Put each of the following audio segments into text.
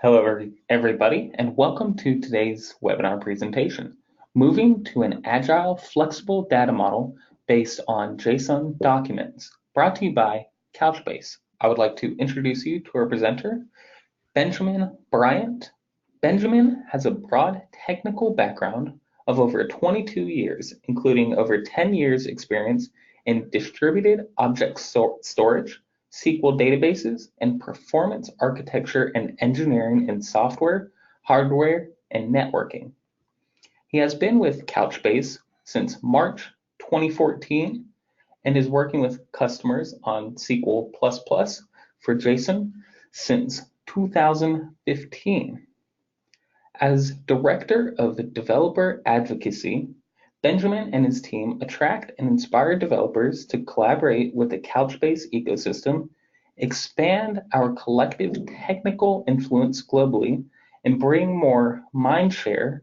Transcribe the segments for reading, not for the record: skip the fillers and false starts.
Hello, everybody, and welcome to today's webinar presentation, Moving to an Agile Flexible Data Model Based on JSON Documents, brought to you by Couchbase. I would like to introduce you to our presenter, Benjamin Bryant. Benjamin has a broad technical background of over 22 years, including over 10 years experience in distributed object storage, SQL databases, and performance architecture and engineering in software, hardware, and networking. He has been with Couchbase since March 2014 and is working with customers on SQL++ for JSON since 2015. As Director of Developer Advocacy, Benjamin and his team attract and inspire developers to collaborate with the Couchbase ecosystem, expand our collective technical influence globally, and bring more mindshare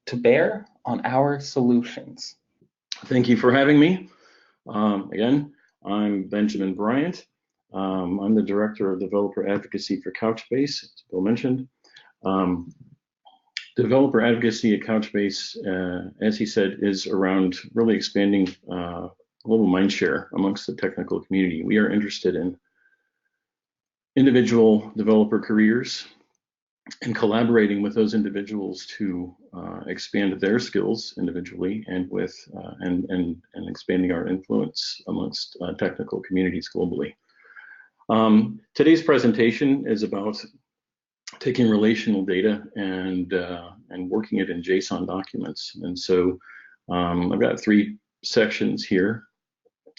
to bear on our solutions. Thank you for having me. Again, I'm Benjamin Bryant. I'm the Director of Developer Advocacy for Couchbase, as Bill mentioned. Developer advocacy at Couchbase, as he said, is around really expanding global mindshare amongst the technical community. We are interested in individual developer careers and collaborating with those individuals to expand their skills individually and with and expanding our influence amongst technical communities globally. Today's presentation is about taking relational data and working it in JSON documents. And so I've got three sections here: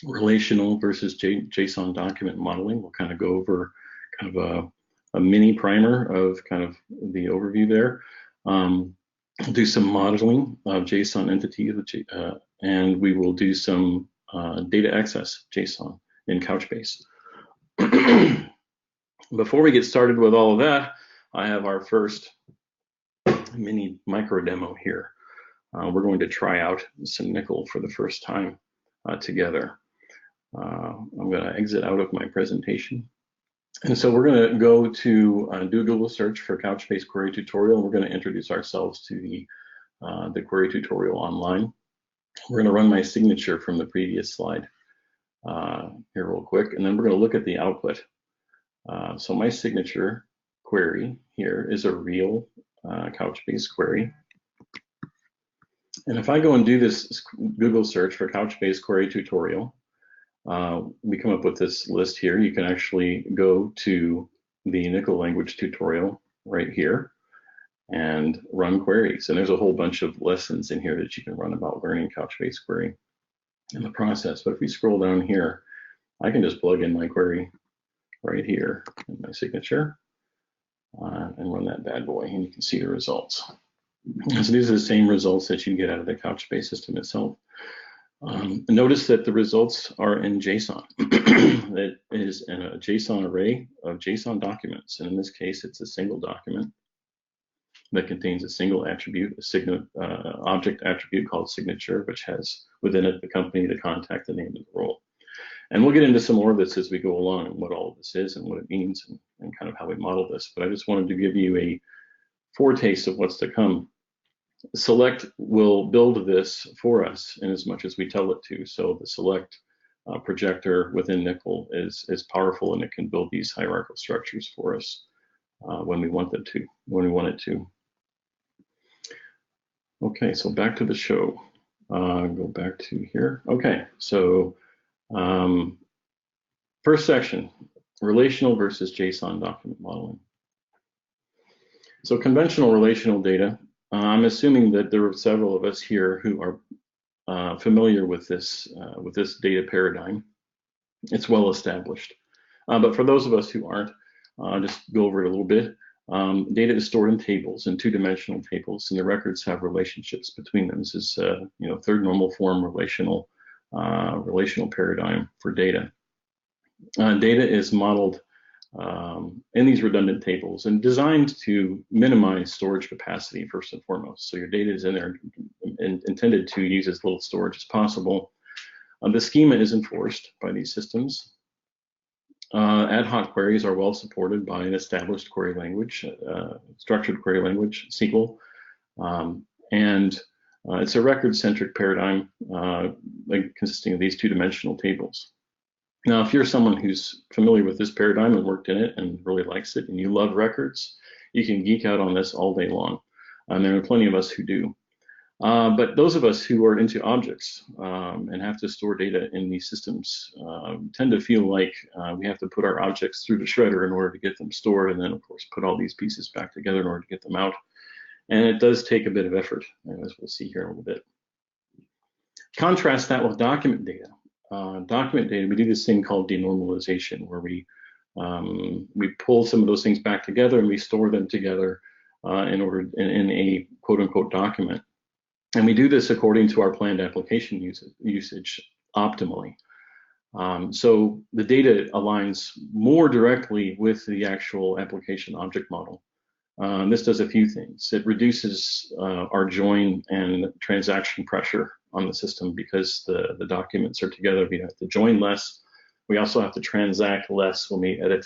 relational versus JSON document modeling. We'll kind of go over kind of a mini primer of kind of the overview there. Do some modeling of JSON entities, and we will do some data access JSON in Couchbase. Before we get started with all of that, I have our first mini micro demo here. We're going to try out some NoSQL for the first time together. I'm going to exit out of my presentation. And so we're going to go to do a Google search for Couchbase query tutorial. We're going to introduce ourselves to the query tutorial online. We're going to run my signature from the previous slide here real quick, and then we're going to look at the output. So my signature query here is a real Couchbase query. And if I go and do this Google search for Couchbase query tutorial, we come up with this list here. You can actually go to the NoSQL language tutorial right here and run queries. And there's a whole bunch of lessons in here that you can run about learning Couchbase query in the process. But if we scroll down here, I can just plug in my query right here in my signature and run that bad boy, and you can see the results. So these are the same results that you get out of the Couchbase system itself. Notice that the results are in JSON. That is in a JSON array of JSON documents, and in this case, it's a single document that contains a single attribute, a object attribute called signature, which has within it the company, the contact, the name, and the role. And we'll get into some more of this as we go along, and what all of this is and what it means and kind of how we model this. But I just wanted to give you a foretaste of what's to come. Select will build this for us in as much as we tell it to. So the select projector within NoSQL is powerful, and it can build these hierarchical structures for us when we want it to. Okay, so back to the show. Go back to here. Okay, so first section, relational versus JSON document modeling. So conventional relational data. I'm assuming that there are several of us here who are familiar with this data paradigm. It's well established. But for those of us who aren't, I'll just go over it a little bit. Data is stored in tables, in two-dimensional tables, and the records have relationships between them. This is third normal form relational paradigm for data. Data is modeled in these redundant tables and designed to minimize storage capacity first and foremost. So your data is in there and intended to use as little storage as possible. The schema is enforced by these systems. Ad hoc queries are well supported by an established query language, structured query language, SQL. And it's a record-centric paradigm consisting of these two-dimensional tables. Now, if you're someone who's familiar with this paradigm and worked in it and really likes it and you love records, you can geek out on this all day long. And there are plenty of us who do. But those of us who are into objects and have to store data in these systems tend to feel like we have to put our objects through the shredder in order to get them stored, and then of course put all these pieces back together in order to get them out. And it does take a bit of effort, as we'll see here in a little bit. Contrast that with document data. Document data, we do this thing called denormalization, where we pull some of those things back together and we store them together in a quote-unquote document. And we do this according to our planned application usage optimally. So the data aligns more directly with the actual application object model. This does a few things. It reduces our join and transaction pressure on the system because the documents are together. We have to join less. We also have to transact less when we edit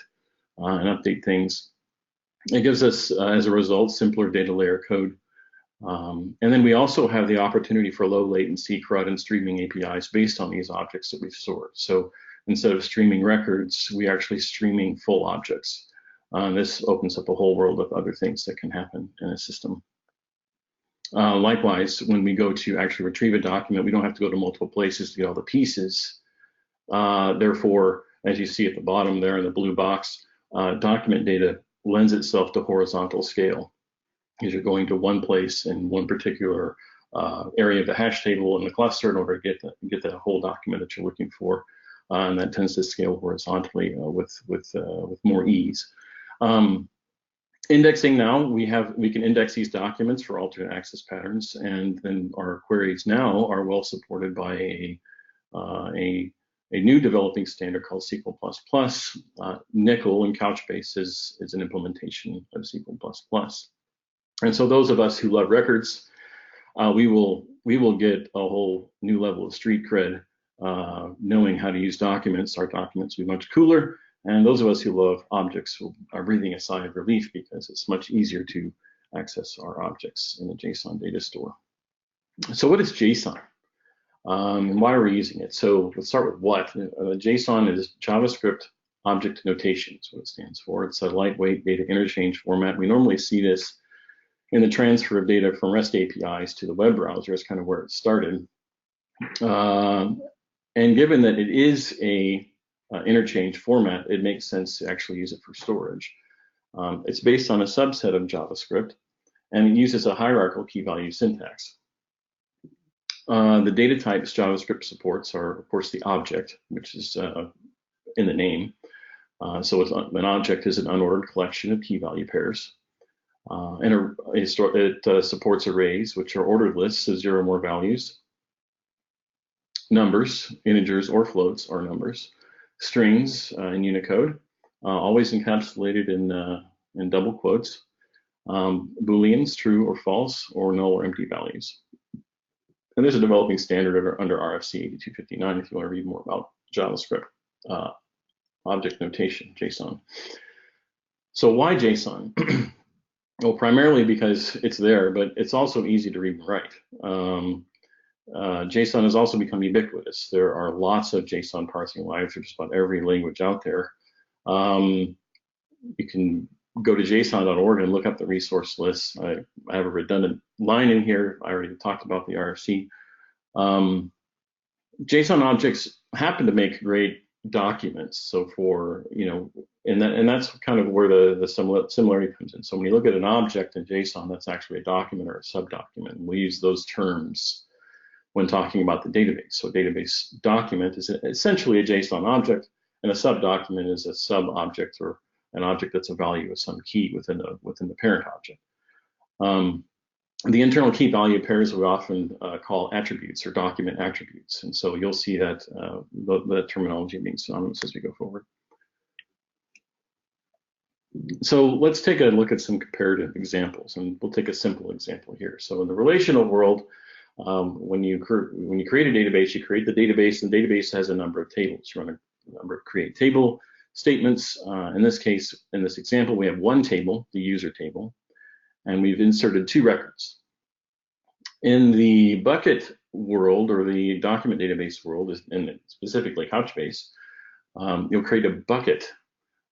and update things. It gives us, as a result, simpler data layer code. And then we also have the opportunity for low latency CRUD and streaming APIs based on these objects that we've stored. So instead of streaming records, we're actually streaming full objects. This opens up a whole world of other things that can happen in a system. Likewise, when we go to actually retrieve a document, we don't have to go to multiple places to get all the pieces. Therefore, as you see at the bottom there in the blue box, document data lends itself to horizontal scale, because you're going to one place in one particular area of the hash table in the cluster in order to get the whole document that you're looking for, and that tends to scale horizontally with more ease. Indexing now, we can index these documents for alternate access patterns, and then our queries now are well supported by a new developing standard called SQL++. Nickel and Couchbase is an implementation of SQL++. And so those of us who love records, we will get a whole new level of street cred knowing how to use documents. Our documents will be much cooler. And those of us who love objects are breathing a sigh of relief because it's much easier to access our objects in the JSON data store. So what is JSON? And why are we using it? So let's start with what. JSON is JavaScript Object Notation, is what it stands for. It's a lightweight data interchange format. We normally see this in the transfer of data from REST APIs to the web browser is kind of where it started. And given that it is a interchange format, it makes sense to actually use it for storage. It's based on a subset of JavaScript, and it uses a hierarchical key value syntax. The data types JavaScript supports are, of course, the object, which is in the name. So an object is an unordered collection of key value pairs. And it supports arrays, which are ordered lists of 0 or more values. Numbers, integers or floats are numbers. Strings in Unicode, always encapsulated in double quotes. Booleans, true or false, or null or empty values. And there's a developing standard under RFC 8259 if you want to read more about JavaScript object notation, JSON. So why JSON? Well, primarily because it's there, but it's also easy to read and write. JSON has also become ubiquitous. There are lots of JSON parsing libraries for just about every language out there. You can go to json.org and look up the resource lists. I have a redundant line in here. I already talked about the RFC. JSON objects happen to make great documents. So for, and that's kind of where the similarity comes in. So when you look at an object in JSON, that's actually a document or a subdocument. And we use those terms when talking about the database. So a database document is essentially a JSON object, and a subdocument is a sub-object or an object that's a value of some key within the parent object. The internal key value pairs we often call attributes or document attributes, and so you'll see that the terminology being synonymous as we go forward. So let's take a look at some comparative examples, and we'll take a simple example here. So in the relational world, when you create a database, you create the database, and the database has a number of tables. You run a number of create table, statements. In this case, in this example, we have one table, the user table, and we've inserted 2 records. In the bucket world, or the document database world, and specifically Couchbase, you'll create a bucket.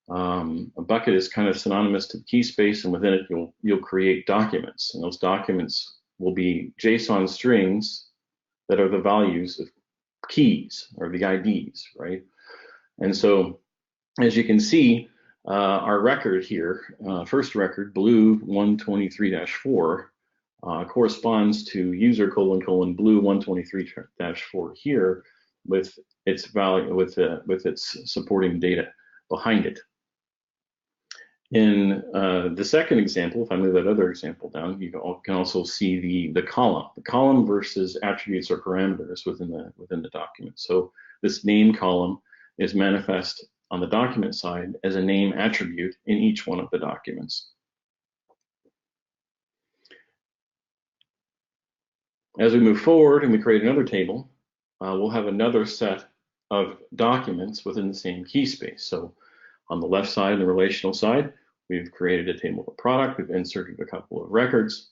A bucket is kind of synonymous to the key space, and within it you'll create documents, and those documents will be JSON strings that are the values of keys, or the IDs, right? And so, as you can see, our record here, first record, blue 123-4, corresponds to user : blue 123-4 here, with its value, with its supporting data behind it. In the second example, if I move that other example down, you can also see the column versus attributes or parameters within the document. So this name column is manifest on the document side as a name attribute in each one of the documents. As we move forward and we create another table, we'll have another set of documents within the same key space. So on the left side, the relational side, we've created a table of product. We've inserted a couple of records.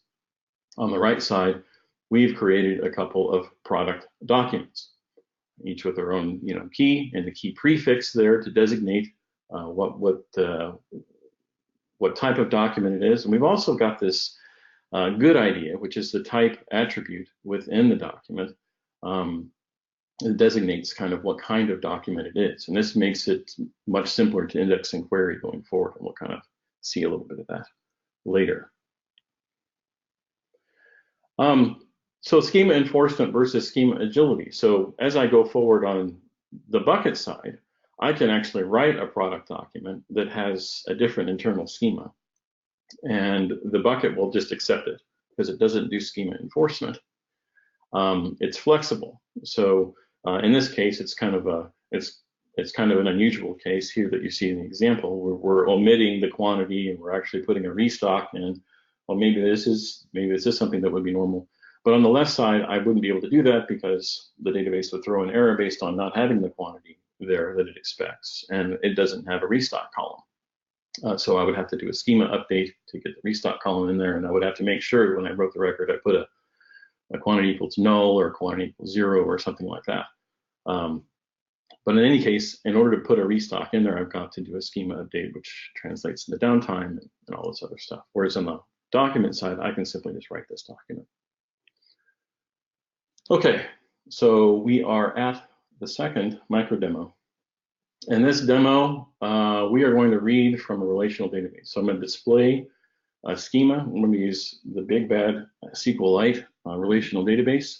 On the right side, we've created a couple of product documents, each with their own key and the key prefix there to designate what type of document it is. And we've also got this good idea, which is the type attribute within the document. It designates kind of what kind of document it is. And this makes it much simpler to index and query going forward. And we'll kind of see a little bit of that later. So schema enforcement versus schema agility. So as I go forward on the bucket side, I can actually write a product document that has a different internal schema. And the bucket will just accept it because it doesn't do schema enforcement. It's flexible. So in this case, it's kind of an unusual case here that you see in the example where we're omitting the quantity and we're actually putting a restock in. Well, maybe this is something that would be normal. But on the left side, I wouldn't be able to do that because the database would throw an error based on not having the quantity there that it expects, and it doesn't have a restock column. So I would have to do a schema update to get the restock column in there, and I would have to make sure when I wrote the record I put a quantity equals null or a quantity equals 0 or something like that. But in any case, in order to put a restock in there, I've got to do a schema update, which translates into downtime and all this other stuff. Whereas on the document side, I can simply just write this document. Okay, so we are at the second micro demo. In this demo, we are going to read from a relational database. So I'm going to display a schema. I'm going to use the big bad SQLite relational database.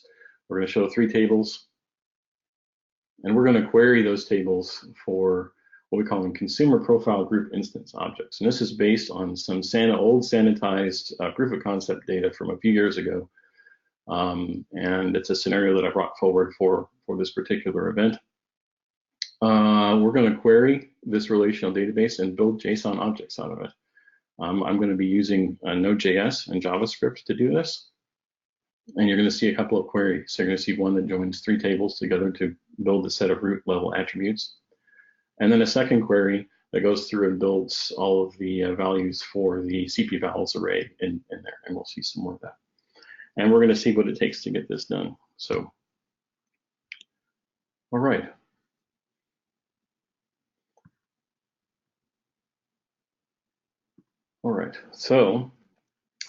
We're going to show 3 tables. And we're going to query those tables for what we call them consumer profile group instance objects. And this is based on some old sanitized proof of concept data from a few years ago. And it's a scenario that I brought forward for this particular event. We're going to query this relational database and build JSON objects out of it. I'm going to be using Node.js and JavaScript to do this. And you're going to see a couple of queries. So you're going to see one that joins 3 tables together to build a set of root level attributes. And then a second query that goes through and builds all of the values for the cpvals array in there. And we'll see some more of that. And we're going to see what it takes to get this done. So, all right. All right, so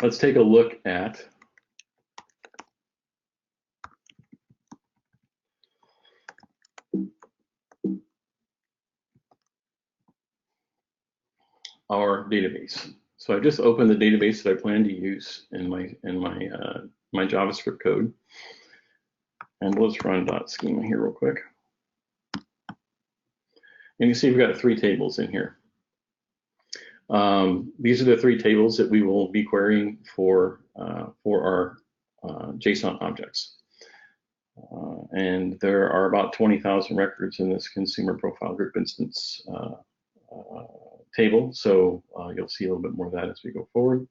let's take a look at our database. So I just opened the database that I plan to use in my JavaScript code, and let's run .schema here real quick. And you see we've got 3 tables in here. These are the 3 tables that we will be querying for our JSON objects. And there are about 20,000 records in this consumer profile group instance table. So you'll see a little bit more of that as we go forward.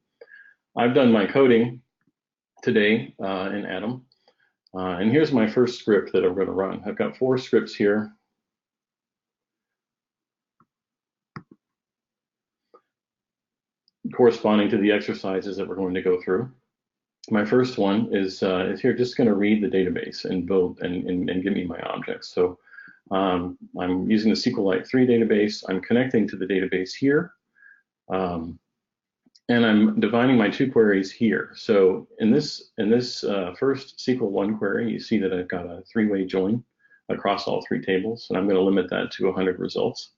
I've done my coding today in Atom. And here's my first script that I'm going to run. I've got 4 scripts here. corresponding to the exercises that we're going to go through. My first one is here, just going to read the database and build and give me my objects. So I'm using the SQLite 3 database. I'm connecting to the database here. And I'm defining my two queries here. So in this first SQL 1 query, you see that I've got a three-way join across all three tables, and I'm going to limit that to 100 results.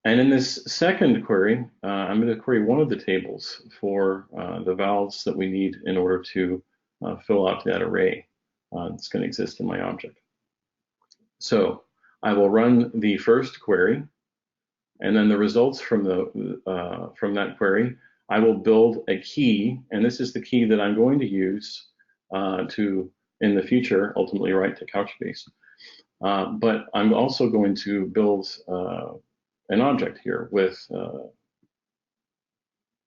And in this second query, I'm going to query one of the tables for the values that we need in order to fill out that array that's going to exist in my object. So I will run the first query, and then the results from that query, I will build a key, and this is the key that I'm going to use to, in the future, ultimately write to Couchbase. But I'm also going to build an object here with, I'm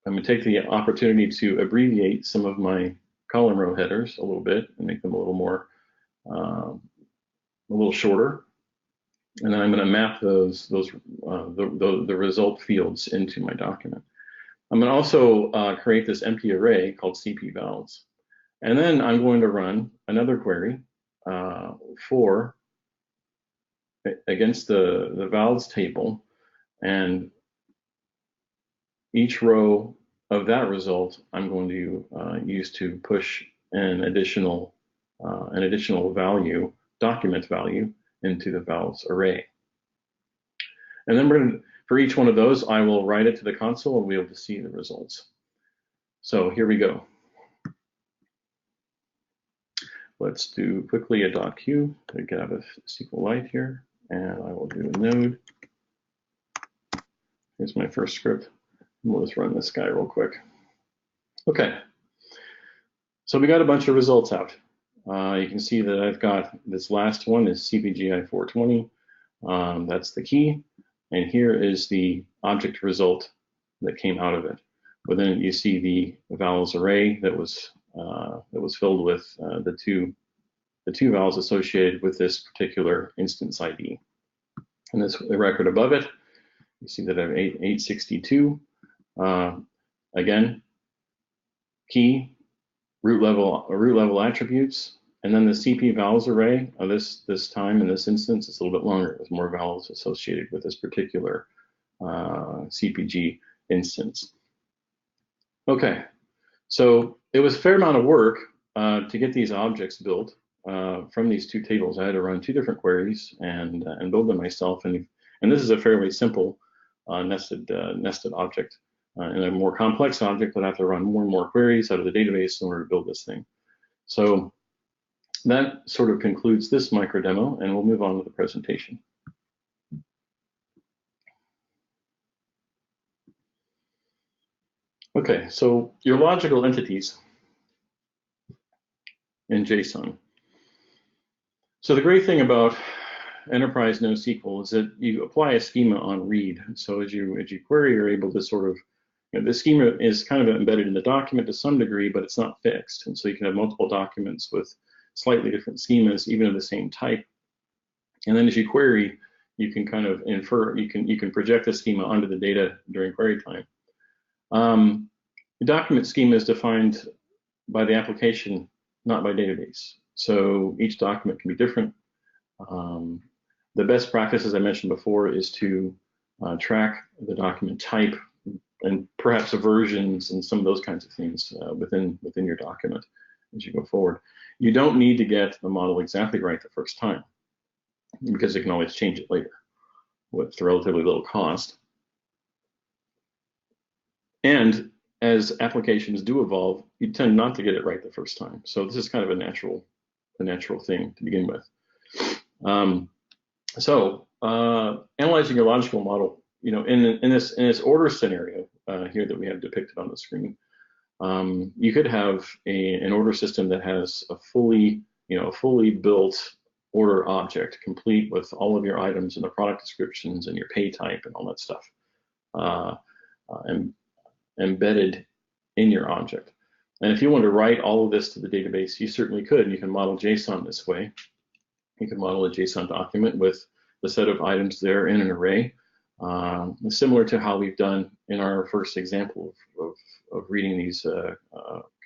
going to take the opportunity to abbreviate some of my column row headers a little bit and make them a little more, a little shorter. And then I'm going to map the result fields into my document. I'm going to also create this empty array called CP vals. And then I'm going to run another query against the vals table, and each row of that result I'm going to use to push an additional value, document value, into the vals array. And then for each one of those, I will write it to the console and we'll be able to see the results. So here we go. Let's do quickly a .q to get out of SQLite here, and I will do a node. Here's my first script. We'll just run this guy real quick. Okay, so we got a bunch of results out. You can see that I've got this last one is CPGI 420. That's the key, and here is the object result that came out of it. Within it, you see the vals array that was filled with the two vals associated with this particular instance ID. And the record above it, you see that I have 862. Again, key, root level attributes, and then the CP vals array of this time in this instance is a little bit longer. There's more vals associated with this particular CPG instance. Okay, so it was a fair amount of work to get these objects built from these two tables. I had to run two different queries and build them myself. And this is a fairly simple nested object. And a more complex object would have to run more and more queries out of the database in order to build this thing. So that sort of concludes this micro demo, and we'll move on to the presentation. Okay, so your logical entities in JSON. So the great thing about enterprise NoSQL is that you apply a schema on read. So as you query, you're able to sort of, the schema is kind of embedded in the document to some degree, but it's not fixed. And so you can have multiple documents with slightly different schemas, even of the same type. And then as you query, you can kind of infer, you can project the schema onto the data during query time. The document schema is defined by the application, not by database. So each document can be different. The best practice, as I mentioned before, is to track the document type and perhaps the versions and some of those kinds of things within your document as you go forward. You don't need to get the model exactly right the first time, because you can always change it later with relatively little cost. And as applications do evolve, you tend not to get it right the first time. So this is kind of a natural thing to begin with. Analyzing your logical model, in this order scenario here that we have depicted on the screen, you could have an order system that has a fully built order object, complete with all of your items and the product descriptions and your pay type and all that stuff, embedded in your object. And if you want to write all of this to the database, you certainly could. You can model JSON this way. You can model a JSON document with the set of items there in an array. Similar to how we've done in our first example of reading these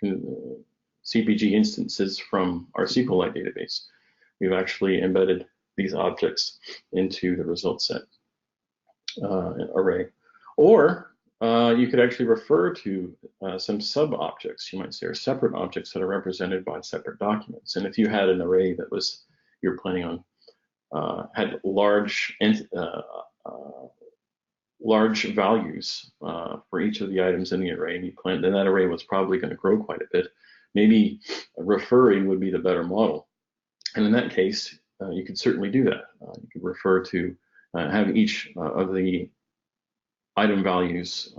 CPG instances from our SQLite database. We've actually embedded these objects into the result set array. Or you could actually refer to some sub-objects, you might say, or separate objects that are represented by separate documents. And if you had an array that was, you're planning on, had large values for each of the items in the array, and you planned, then that array was probably going to grow quite a bit. Maybe referring would be the better model. And in that case, you could certainly do that. You could refer to have each of the item values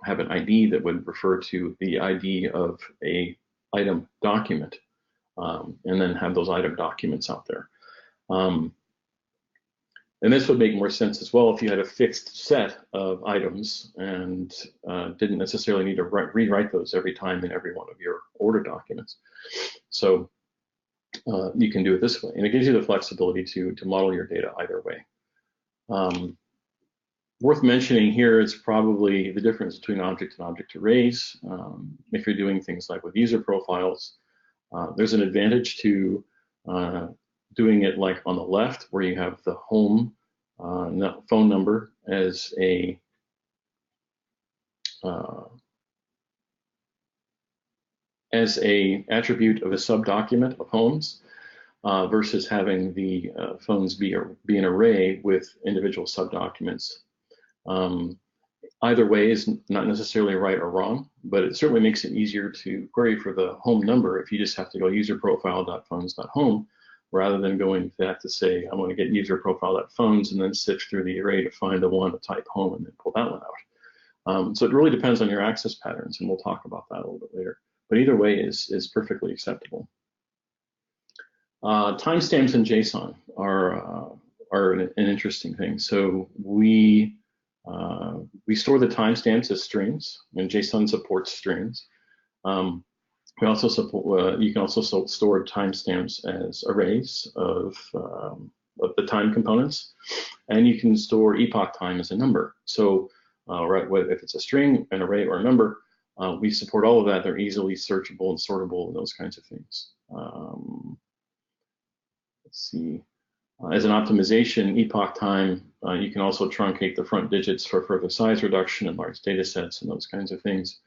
have an ID that would refer to the ID of a item document, and then have those item documents out there. And this would make more sense as well if you had a fixed set of items and didn't necessarily need to rewrite those every time in every one of your order documents. So you can do it this way, and it gives you the flexibility to model your data either way. Worth mentioning here is probably the difference between object and object arrays. If you're doing things like with user profiles, there's an advantage to doing it like on the left, where you have the home phone number as a attribute of a subdocument of homes, versus having the phones be an array with individual subdocuments. Either way is not necessarily right or wrong, but it certainly makes it easier to query for the home number if you just have to go user profile.phones.home, rather than going to have to say, I want to get user profile.phones and then sift through the array to find the one to type home and then pull that one out. So it really depends on your access patterns, and we'll talk about that a little bit later. But either way is perfectly acceptable. Timestamps in JSON are an interesting thing. So we store the timestamps as strings, and JSON supports strings. We also support, you can also store timestamps as arrays of the time components, and you can store epoch time as a number. So if it's a string, an array, or a number, we support all of that. They're easily searchable and sortable and those kinds of things. Let's see. As an optimization, epoch time, you can also truncate the front digits for further size reduction in large data sets and those kinds of things.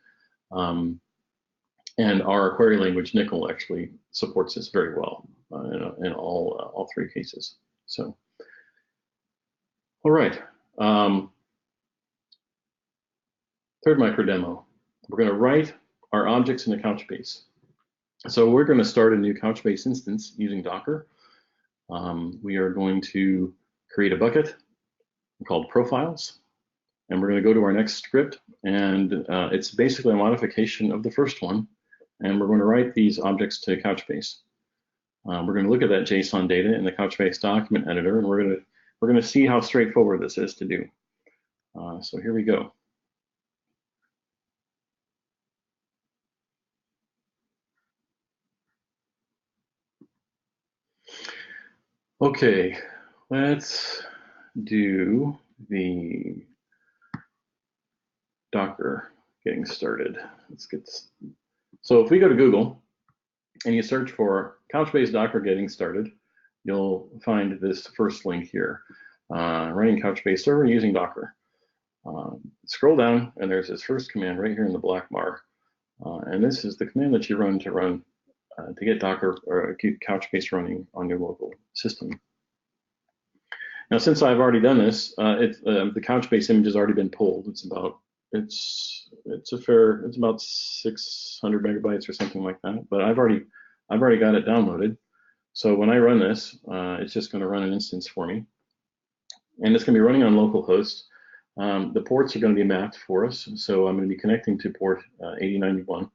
And our query language, Nickel, actually supports this very well in all three cases. So, all right. Third micro demo. We're going to write our objects in a Couchbase. So we're going to start a new Couchbase instance using Docker. We are going to create a bucket called profiles, and we're going to go to our next script, and it's basically a modification of the first one, and we're going to write these objects to Couchbase. We're going to look at that JSON data in the Couchbase document editor, and we're going to see how straightforward this is to do. So here we go. Okay, let's do the Docker getting started. So if we go to Google and you search for Couchbase Docker getting started, you'll find this first link here, running Couchbase server using Docker. Scroll down and there's this first command right here in the black bar. And this is the command that you run to get Docker or Couchbase running on your local system. Now, since I've already done this, the Couchbase image has already been pulled. It's about 600 megabytes or something like that. But I've already got it downloaded. So when I run this, it's just going to run an instance for me, and it's going to be running on localhost. The ports are going to be mapped for us. So I'm going to be connecting to port 8091.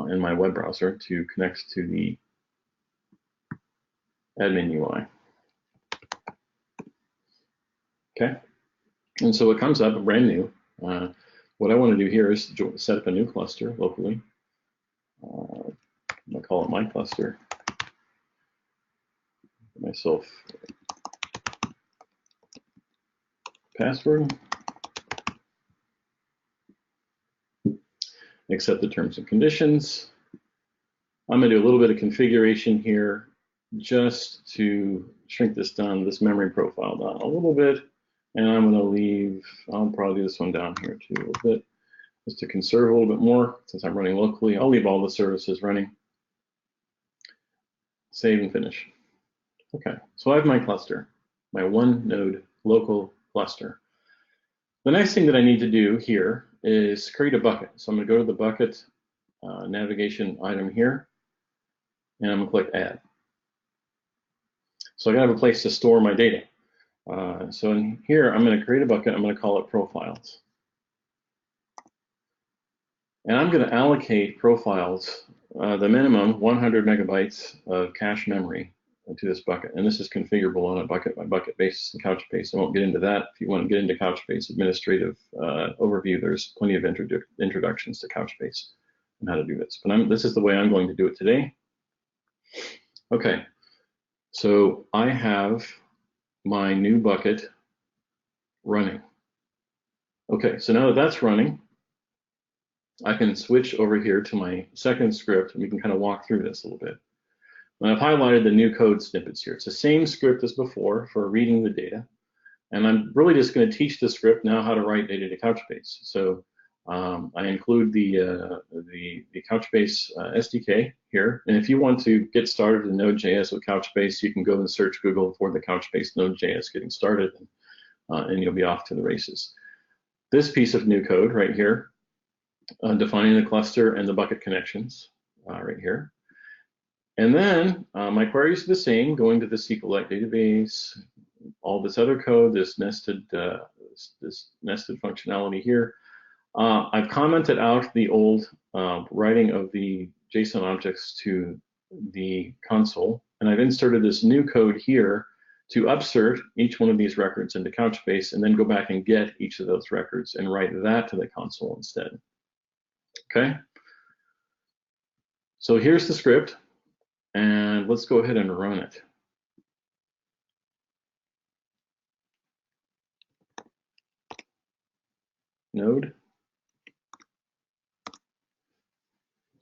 In my web browser to connect to the admin UI. Okay, and so it comes up brand new. What I want to do here is set up a new cluster locally. I'm going to call it my cluster. Myself password. Accept the terms and conditions. I'm going to do a little bit of configuration here just to shrink this down, this memory profile down a little bit. And I'm going to leave, I'll probably do this one down here too a little bit, just to conserve a little bit more since I'm running locally. I'll leave all the services running. Save and finish. Okay, so I have my cluster, my one node local cluster. The next thing that I need to do here is create a bucket. So I'm going to go to the bucket navigation item here, and I'm going to click add. So I got to have a place to store my data. So in here, I'm going to create a bucket. I'm going to call it profiles. And I'm going to allocate profiles, the minimum 100 megabytes of cache memory to this bucket. And this is configurable on a bucket by bucket basis in Couchbase. I won't get into that. If you want to get into Couchbase administrative overview, there's plenty of introductions to Couchbase and how to do this. But this is the way I'm going to do it today. Okay, so I have my new bucket running. Okay, so now that that's running, I can switch over here to my second script and we can kind of walk through this a little bit. And I've highlighted the new code snippets here. It's the same script as before for reading the data. And I'm really just going to teach the script now how to write data to Couchbase. So I include the Couchbase SDK here. And if you want to get started in Node.js with Couchbase, you can go and search Google for the Couchbase Node.js getting started, and you'll be off to the races. This piece of new code right here, defining the cluster and the bucket connections right here. And then my queries are the same, going to the SQLite database, all this other code, this nested functionality here. I've commented out the old writing of the JSON objects to the console, and I've inserted this new code here to upsert each one of these records into Couchbase and then go back and get each of those records and write that to the console instead. Okay, so here's the script, and let's go ahead and run it. Node.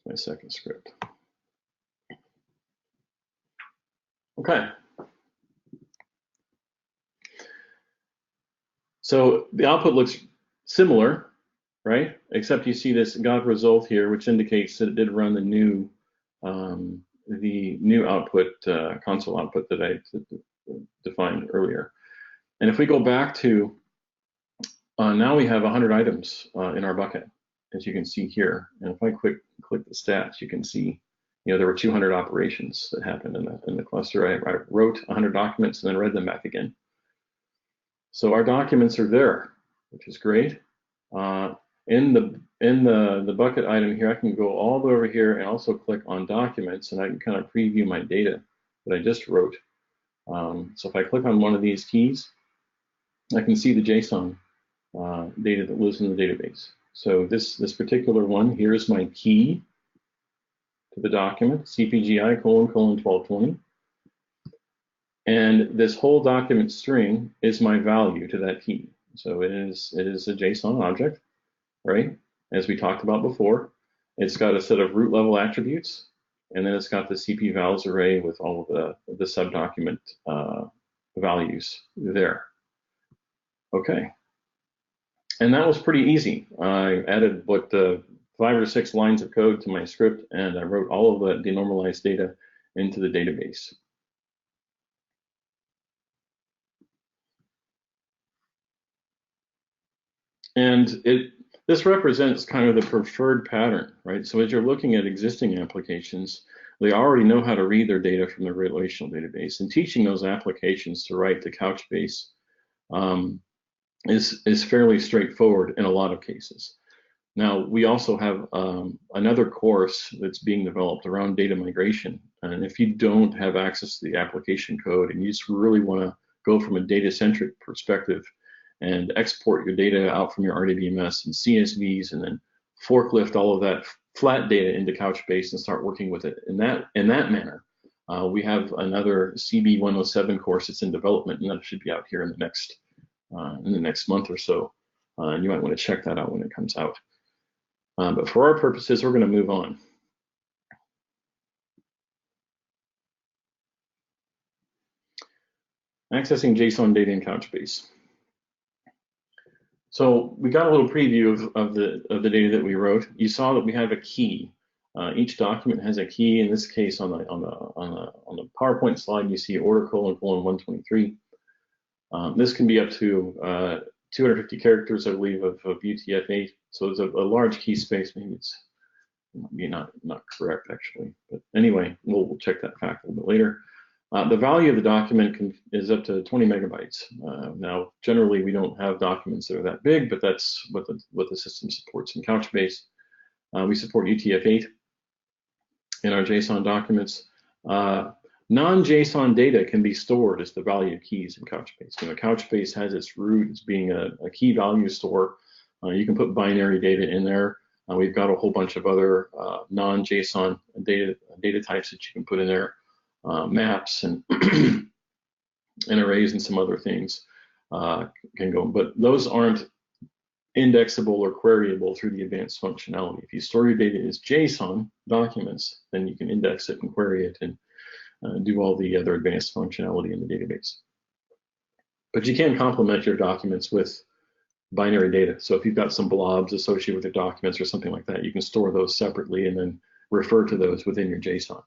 My second script. Okay. So the output looks similar, right? Except you see this got result here, which indicates that it did run the new output, console output that I defined earlier. And if we go back to, now we have 100 items in our bucket, as you can see here. And if I click the stats, you can see, there were 200 operations that happened in the cluster. I wrote 100 documents and then read them back again. So our documents are there, which is great. In the bucket item here, I can go all the way over here and also click on documents, and I can kind of preview my data that I just wrote. So if I click on one of these keys, I can see the JSON data that lives in the database. So this particular one here is my key to the document, CPGI::1220. And this whole document string is my value to that key. So it is a JSON object, right? As we talked about before. It's got a set of root level attributes, and then it's got the CP vals array with all of the subdocument values there. Okay. And that was pretty easy. I added 5 or 6 lines of code to my script, and I wrote all of the denormalized data into the database. And this represents kind of the preferred pattern, right? So as you're looking at existing applications, they already know how to read their data from the relational database, and teaching those applications to write to Couchbase is fairly straightforward in a lot of cases. Now, we also have another course that's being developed around data migration. And if you don't have access to the application code and you just really want to go from a data-centric perspective and export your data out from your RDBMS and CSVs and then forklift all of that flat data into Couchbase and start working with it in that manner, we have another CB107 course that's in development, and that should be out here in the next in the next month or so. And you might want to check that out when it comes out. But for our purposes, we're going to move on. Accessing JSON data in Couchbase. So we got a little preview of the data that we wrote. You saw that we have a key. Each document has a key. In this case, on the PowerPoint slide, you see order colon 123. This can be up to 250 characters, I believe, of UTF-8. So it's a large key space. Maybe it's not correct actually, but anyway, we'll check that fact a little bit later. The value of the document is up to 20 megabytes. Now, generally, we don't have documents that are that big, but that's what the system supports in Couchbase. We support UTF-8 in our JSON documents. Non-JSON data can be stored as the value keys in Couchbase. You know, Couchbase has its root as being a key value store. You can put binary data in there. We've got a whole bunch of other non-JSON data types that you can put in there. Maps and and arrays and some other things can go, but those aren't indexable or queryable through the advanced functionality. If you store your data as JSON documents, then you can index it and query it and do all the other advanced functionality in the database. But you can complement your documents with binary data. So if you've got some blobs associated with your documents or something like that, you can store those separately and then refer to those within your JSON.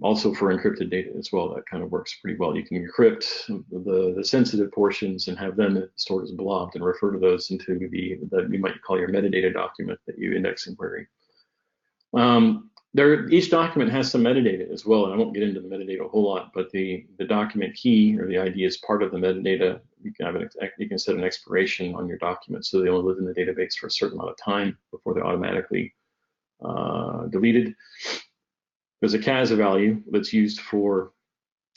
Also for encrypted data as well, that kind of works pretty well. You can encrypt the sensitive portions and have them stored as blobbed and refer to those into that you might call your metadata document that you index and query. Each document has some metadata as well, and I won't get into the metadata a whole lot, but the document key or the ID is part of the metadata. You can set an expiration on your documents so they only live in the database for a certain amount of time before they're automatically deleted. There's a CASA value that's used for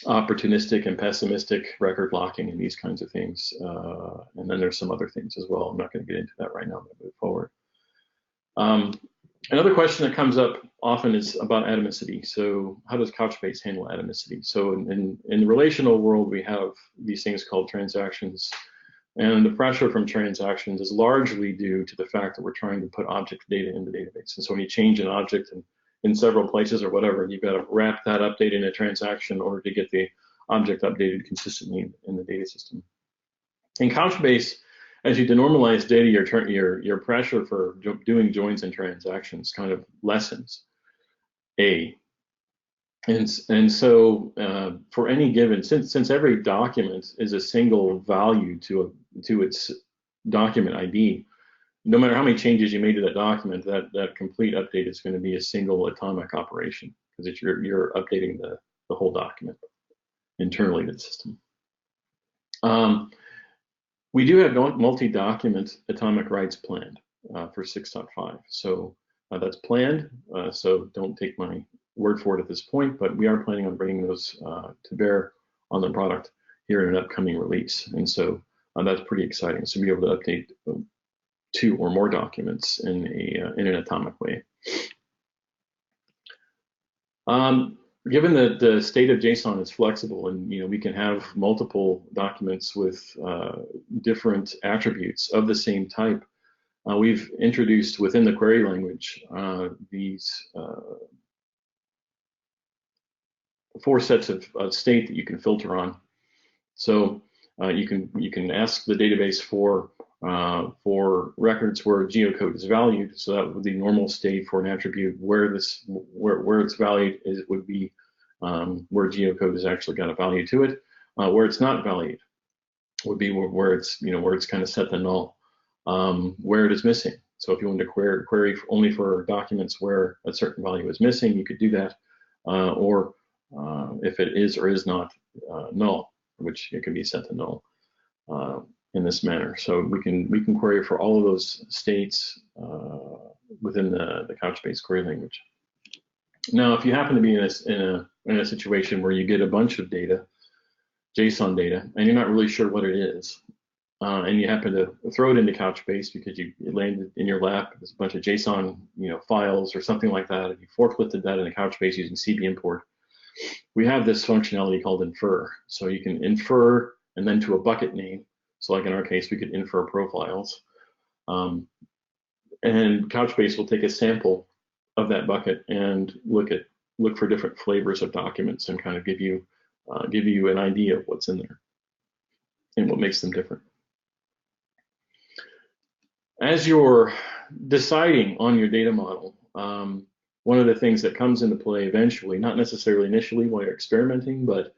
opportunistic and pessimistic record locking and these kinds of things. And then there's some other things as well. I'm not going to get into that right now. I'm going to move forward. Another question that comes up often is about atomicity. So how does Couchbase handle atomicity? So in the relational world, we have these things called transactions. And the pressure from transactions is largely due to the fact that we're trying to put object data in the database. And so when you change an object in several places or whatever, you've got to wrap that update in a transaction in order to get the object updated consistently in the data system. In Couchbase, as you denormalize data, your pressure for doing joins and transactions kind of lessens. And so for any given, since every document is a single value to its document ID, no matter how many changes you made to that document, that complete update is going to be a single atomic operation because you're updating the whole document internally to the system. We do have multi-document atomic writes planned for 6.5. So that's planned. So don't take my word for it at this point, but we are planning on bringing those to bear on the product here in an upcoming release. And so that's pretty exciting. So be able to update 2 or more documents in an atomic way. Given that the state of JSON is flexible, and we can have multiple documents with different attributes of the same type, we've introduced within the query language these 4 sets of state that you can filter on. So you can ask the database for records where geocode is valued. So that would be normal state for an attribute. Where it's valued would be where geocode has actually got a value to it. Where it's not valued would be where it's kind of set to null. Where it is missing. So if you want to query only for documents where a certain value is missing, you could do that. Or if it is or is not null, which it can be set to null. In this manner. So we can query for all of those states within the Couchbase query language. Now, if you happen to be in a situation where you get a bunch of data, JSON data, and you're not really sure what it is, and you happen to throw it into Couchbase because you landed in your lap with a bunch of JSON files or something like that, and you forklifted that into Couchbase using CB import, we have this functionality called infer. So you can infer and then to a bucket name. So like in our case, we could infer profiles. And Couchbase will take a sample of that bucket and look for different flavors of documents and kind of give you an idea of what's in there and what makes them different. As you're deciding on your data model, one of the things that comes into play eventually, not necessarily initially while you're experimenting, but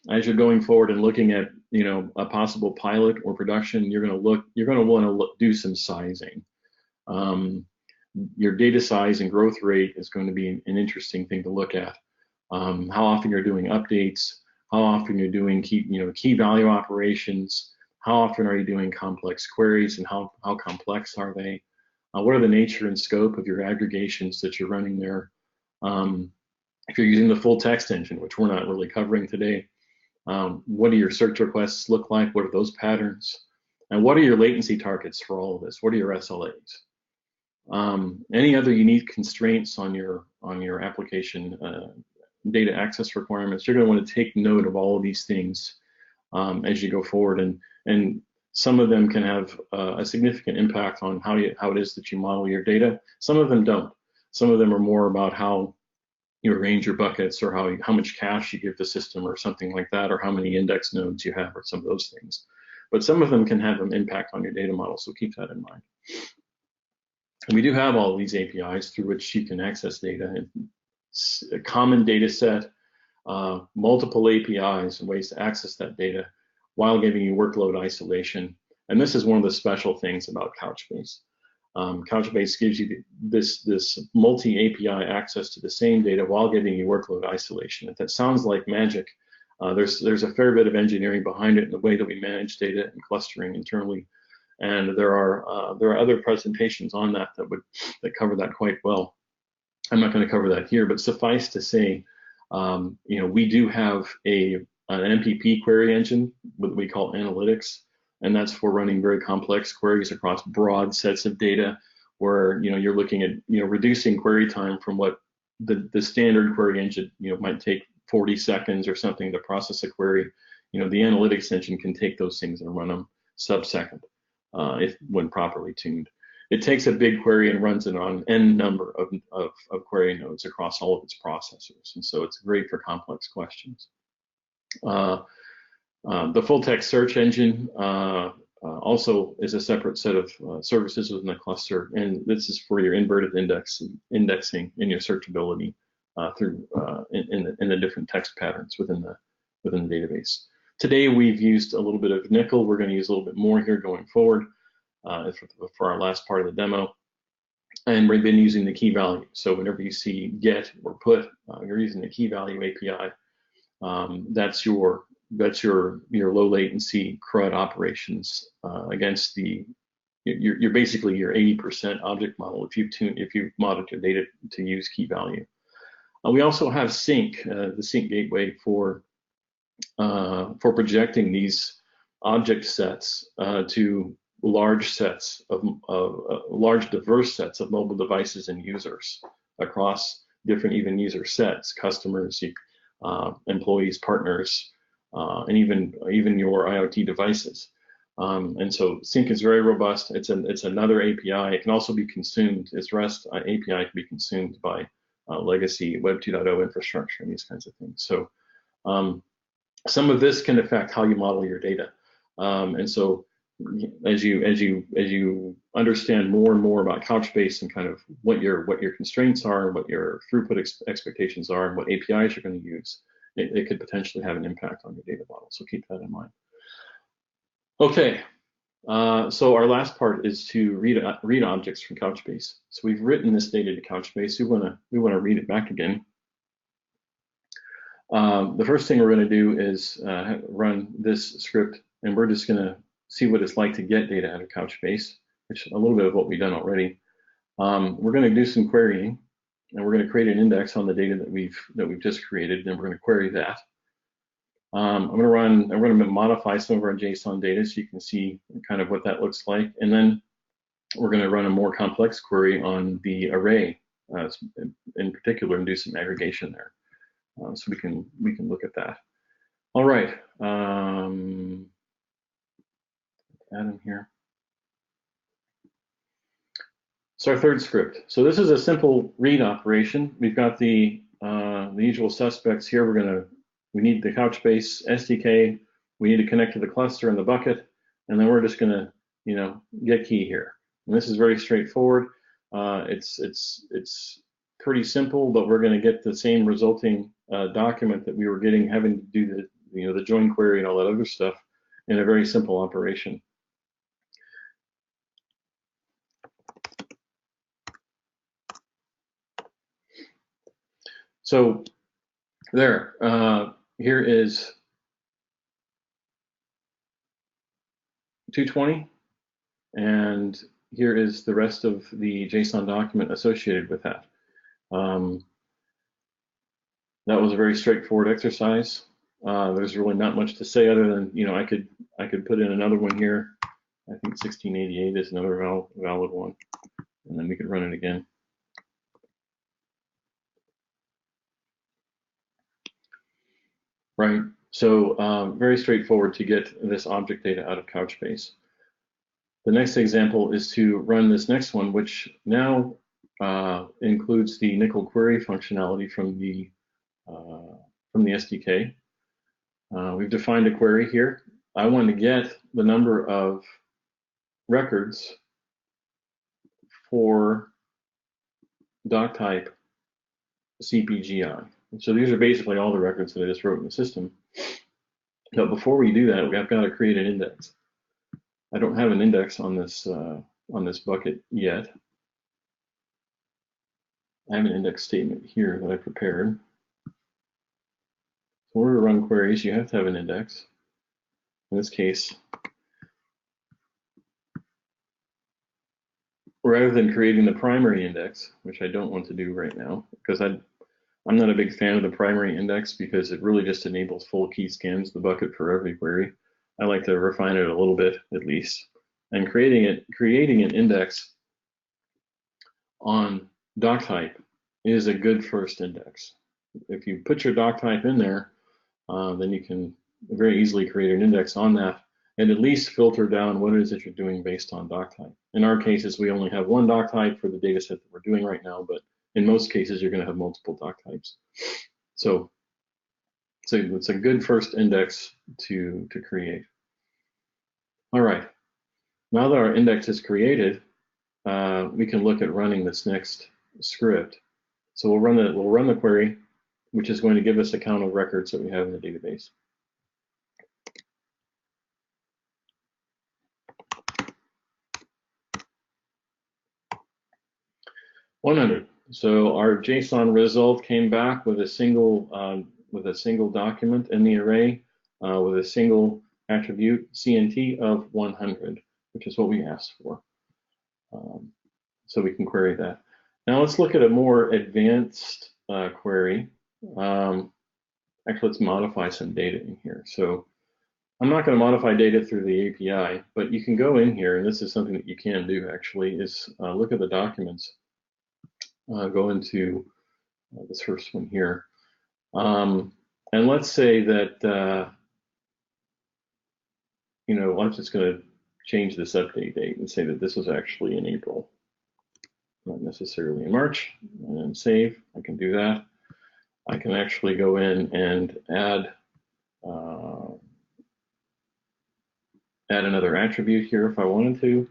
as you're going forward and looking at a possible pilot or production, you're going to want to do some sizing. Your data size and growth rate is going to be an interesting thing to look at. How often you're doing updates, how often you're doing key value operations, how often are you doing complex queries, and how complex are they? What are the nature and scope of your aggregations that you're running there? If you're using the full text engine, which we're not really covering today, what do your search requests look like? What are those patterns? And what are your latency targets for all of this? What are your SLAs? Any other unique constraints on your application data access requirements? You're going to want to take note of all of these things as you go forward, and some of them can have a significant impact on how it is that you model your data. Some of them don't. Some of them are more about how you arrange your buckets, or how much cache you give the system, or something like that, or how many index nodes you have, or some of those things. But some of them can have an impact on your data model, so keep that in mind. And we do have all of these APIs through which you can access data. A common data set, multiple APIs and ways to access that data while giving you workload isolation. And this is one of the special things about Couchbase. Couchbase gives you this multi-API access to the same data while giving you workload isolation. If that sounds like magic, there's a fair bit of engineering behind it in the way that we manage data and clustering internally. And there are other presentations on that cover that quite well. I'm not going to cover that here, but suffice to say, we do have an MPP query engine, what we call analytics, and that's for running very complex queries across broad sets of data, where you're looking at reducing query time from what the standard query engine might take 40 seconds or something to process a query. The analytics engine can take those things and run them sub-second when properly tuned. It takes a big query and runs it on n number of query nodes across all of its processors, and so it's great for complex questions. The full text search engine also is a separate set of services within the cluster, and this is for your inverted indexing in your searchability through in the different text patterns within the database. Today we've used a little bit of nickel. We're going to use a little bit more here going forward for our last part of the demo, and we've been using the key value. So whenever you see get or put, you're using the key value API. That's your low latency CRUD operations against you're basically your 80% object model if you've modeled your data to use key value. We also have sync, the sync gateway for projecting these object sets to large sets of large diverse sets of mobile devices and users across different even user sets, customers, employees, partners, and even your IoT devices. And so sync is very robust. It's another API. It can also be consumed. Its REST API can be consumed by legacy Web 2.0 infrastructure and these kinds of things. So some of this can affect how you model your data. And so as you understand more and more about Couchbase and kind of what your constraints are, and what your throughput expectations are, and what APIs you're going to use, it could potentially have an impact on your data model. So keep that in mind. Okay, so our last part is to read objects from Couchbase. So we've written this data to Couchbase. We want to read it back again. The first thing we're going to do is run this script, and we're just going to see what it's like to get data out of Couchbase, which is a little bit of what we've done already. We're going to do some querying, and we're going to create an index on the data that we've just created, and we're going to query that. I'm going to modify some of our JSON data so you can see kind of what that looks like, and then we're going to run a more complex query on the array in particular and do some aggregation there. So we can look at that. All right. Add in here. So our third script. So this is a simple read operation. We've got the usual suspects here. We need the Couchbase SDK. We need to connect to the cluster and the bucket, and then we're just gonna, get key here. And this is very straightforward. It's pretty simple, but we're gonna get the same resulting document that we were getting, having to do the join query and all that other stuff in a very simple operation. So there, here is 220, and here is the rest of the JSON document associated with that. That was a very straightforward exercise. There's really not much to say other than, I could put in another one here. I think 1688 is another valid one, and then we could run it again. Right, so very straightforward to get this object data out of Couchbase. The next example is to run this next one, which now includes the nickel query functionality from the SDK. We've defined a query here. I want to get the number of records for doc type CPGI. So these are basically all the records that I just wrote in the system. But before we do that, I've got to create an index. I don't have an index on this bucket yet. I have an index statement here that I prepared. In order to run queries, you have to have an index. In this case, rather than creating the primary index, which I don't want to do right now, because I'm not a big fan of the primary index because it really just enables full key scans the bucket for every query. I like to refine it a little bit at least. And creating an index on doc type is a good first index. If you put your doc type in there, then you can very easily create an index on that and at least filter down what it is that you're doing based on doc type. In our cases, we only have one doc type for the data set that we're doing right now, but in most cases, you're going to have multiple doc types. So it's a good first index to create. All right, now that our index is created, we can look at running this next script. So we'll run the query, which is going to give us a count of records that we have in the database. $100. So our JSON result came back with a single document in the array with a single attribute CNT of 100, which is what we asked for. So we can query that. Now let's look at a more advanced query. Actually, let's modify some data in here. So I'm not going to modify data through the API, but you can go in here, and this is something that you can do actually, is look at the documents. Go into this first one here. And let's say that, I'm just going to change this update date and say that this was actually in April, not necessarily in March, and save. I can do that. I can actually go in and add another attribute here if I wanted to.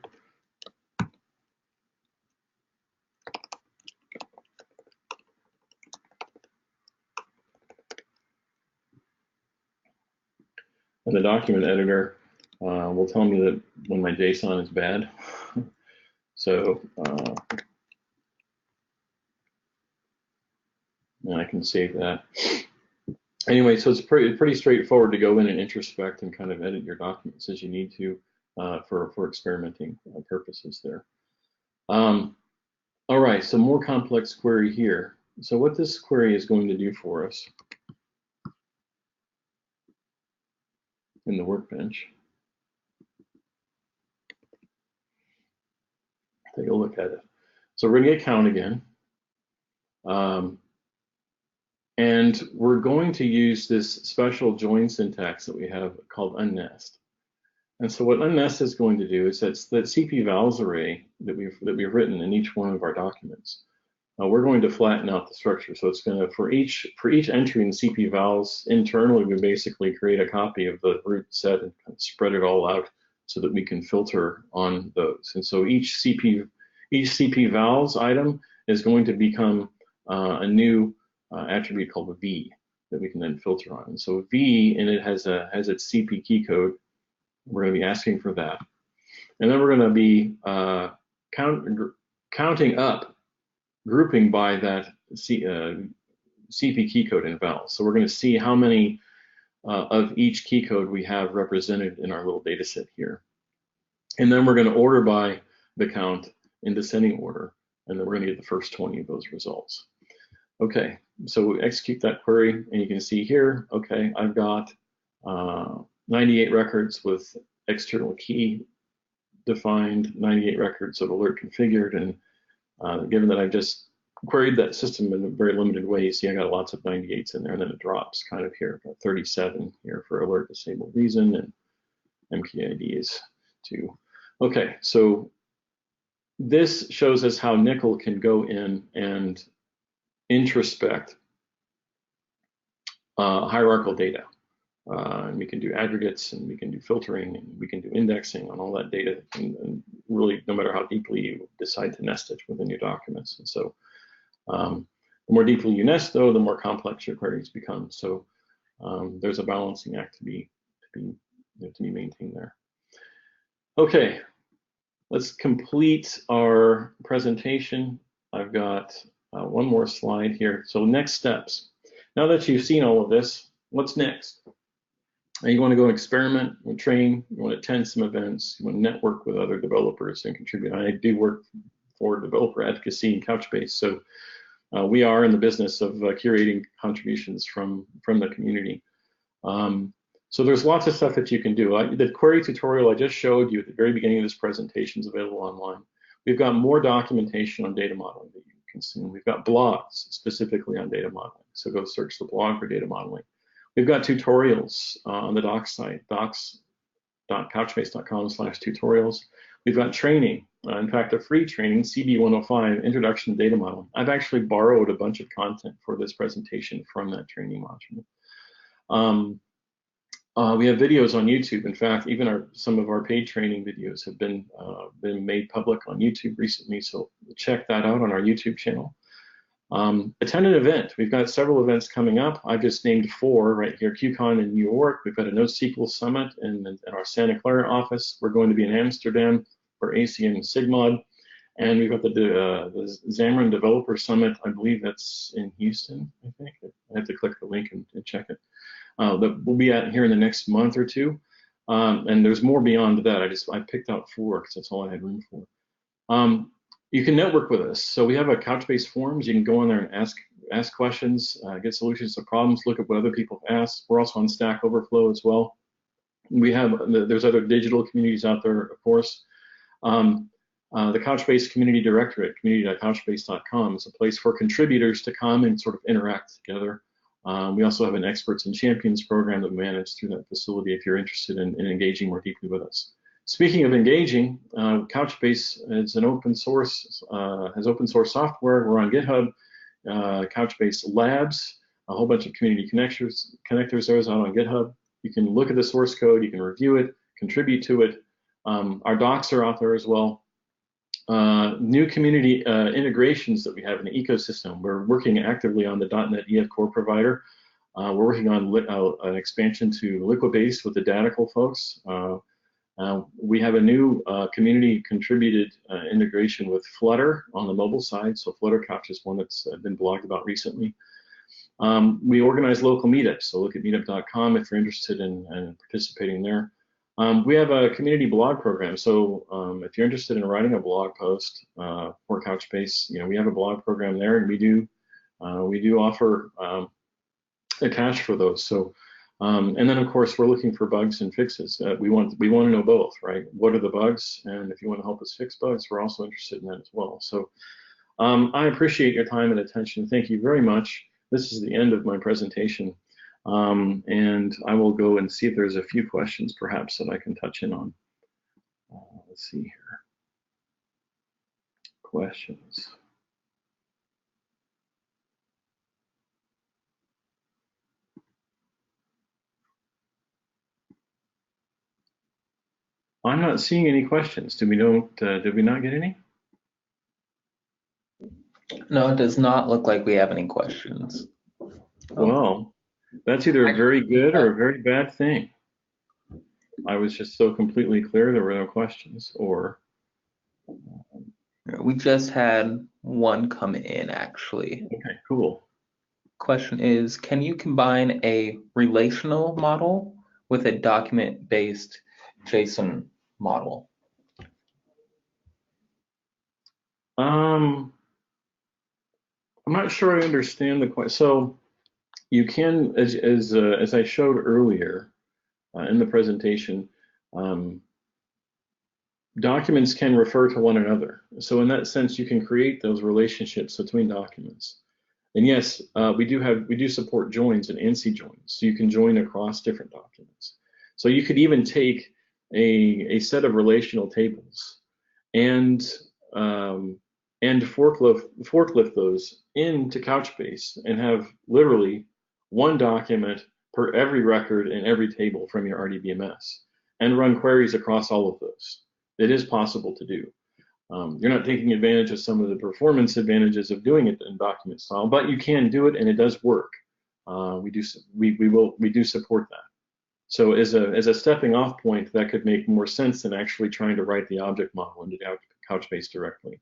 And the document editor will tell me that when my JSON is bad. So and I can save that. Anyway, so it's pretty straightforward to go in and introspect and kind of edit your documents as you need to for experimenting purposes there. All right, so more complex query here. So what this query is going to do for us in the workbench, take a look at it. So we're going to get count again. And we're going to use this special join syntax that we have called unnest. And so what unnest is going to do is that CP vals array that we've written in each one of our documents. We're going to flatten out the structure. So it's going to, for each entry in CP vals internally, we basically create a copy of the root set and kind of spread it all out so that we can filter on those. And so each CP vals item is going to become a new attribute called a V that we can then filter on. And so V, and it has its CP key code. We're going to be asking for that. And then we're going to be counting up, grouping by that CP key code in vals. So we're going to see how many of each key code we have represented in our little data set here. And then we're going to order by the count in descending order, and then we're going to get the first 20 of those results. Okay, so we execute that query, and you can see here, okay, I've got 98 records with external key defined, 98 records of alert configured, and given that I just queried that system in a very limited way, you see I got lots of 98s in there, and then it drops kind of here, got 37 here for alert disable reason, and MKID is 2. Okay, so this shows us how Nickel can go in and introspect hierarchical data. And we can do aggregates, and we can do filtering, and we can do indexing on all that data, and really, no matter how deeply you decide to nest it within your documents. And so the more deeply you nest, though, the more complex your queries become. So there's a balancing act to be maintained there. Okay, let's complete our presentation. I've got one more slide here. So next steps. Now that you've seen all of this, what's next? You want to go experiment, you want to train, you want to attend some events, you want to network with other developers and contribute. I do work for developer advocacy in Couchbase, so we are in the business of curating contributions from the community. So there's lots of stuff that you can do. The query tutorial I just showed you at the very beginning of this presentation is available online. We've got more documentation on data modeling that you can consume. We've got blogs specifically on data modeling, so go search the blog for data modeling. We've got tutorials on the docs site, docs.couchbase.com/tutorials. We've got training, in fact, a free training, CB 105, Introduction to Data Modeling. I've actually borrowed a bunch of content for this presentation from that training module. We have videos on YouTube. In fact, even some of our paid training videos have been made public on YouTube recently, so check that out on our YouTube channel. Attend an event. We've got several events coming up. I've just named 4 right here. QCon in New York. We've got a NoSQL Summit in our Santa Clara office. We're going to be in Amsterdam for ACM SIGMOD. And we've got the Xamarin Developer Summit. I believe that's in Houston, I think. I have to click the link and check it. That we'll be at here in the next month or two. And there's more beyond that. I picked out 4 because that's all I had room for. You can network with us. So we have a Couchbase forums. You can go in there and ask questions, get solutions to problems, look at what other people have asked. We're also on Stack Overflow as well. There's other digital communities out there, of course. The Couchbase community directorate, community.couchbase.com, is a place for contributors to come and sort of interact together. We also have an Experts and Champions program that we manage through that facility if you're interested in engaging more deeply with us. Speaking of engaging, Couchbase is an open source, has open source software. We're on GitHub, Couchbase Labs, a whole bunch of community connectors there out on GitHub. You can look at the source code, you can review it, contribute to it. Our docs are out there as well. New community integrations that we have in the ecosystem. We're working actively on the .NET EF Core provider. We're working on an expansion to Liquibase with the Datical folks. We have a new community contributed integration with Flutter on the mobile side. So Flutter Couch is one that's been blogged about recently. We organize local meetups. So look at meetup.com if you're interested in participating there. We have a community blog program. So if you're interested in writing a blog post for Couchbase, we have a blog program there, and we do offer a cache for those. So and then of course we're looking for bugs and fixes. We want to know both, right? What are the bugs, and if you want to help us fix bugs, we're also interested in that as well. So I appreciate your time and attention. Thank you very much. this is the end of my presentation. And I will go and see if there's a few questions perhaps that I can touch in on. Let's see here. Questions. I'm not seeing any questions. Did we not get any? No, it does not look like we have any questions. Well, that's either a very good or a very bad thing. I was just so completely clear there were no questions, or we just had one come in actually. okay, cool. Question is, can you combine a relational model with a document-based JSON model? I'm not sure I understand the question. So you can, as I showed earlier in the presentation, documents can refer to one another. So in that sense, you can create those relationships between documents. And yes, we do support joins and ANSI joins, so you can join across different documents. So you could even take a set of relational tables and forklift those into Couchbase and have literally one document per every record in every table from your RDBMS and run queries across all of those. It is possible to do. You're not taking advantage of some of the performance advantages of doing it in document style, but you can do it and it does work. We do support that. So as a stepping off point, that could make more sense than actually trying to write the object model into Couchbase directly.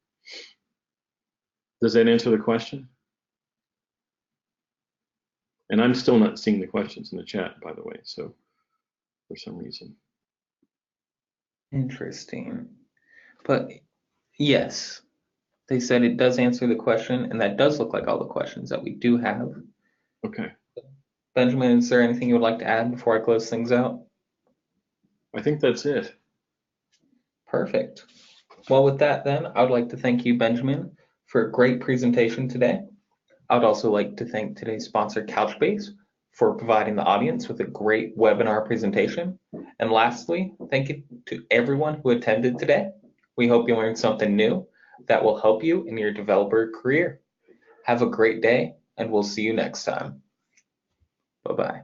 Does that answer the question? And I'm still not seeing the questions in the chat, by the way, so for some reason. Interesting. But yes, they said it does answer the question, and that does look like all the questions that we do have. Okay. Benjamin, is there anything you would like to add before I close things out? I think that's it. Perfect. Well, with that then, I would like to thank you, Benjamin, for a great presentation today. I would also like to thank today's sponsor, Couchbase, for providing the audience with a great webinar presentation. And lastly, thank you to everyone who attended today. We hope you learned something new that will help you in your developer career. Have a great day, and we'll see you next time. Bye-bye.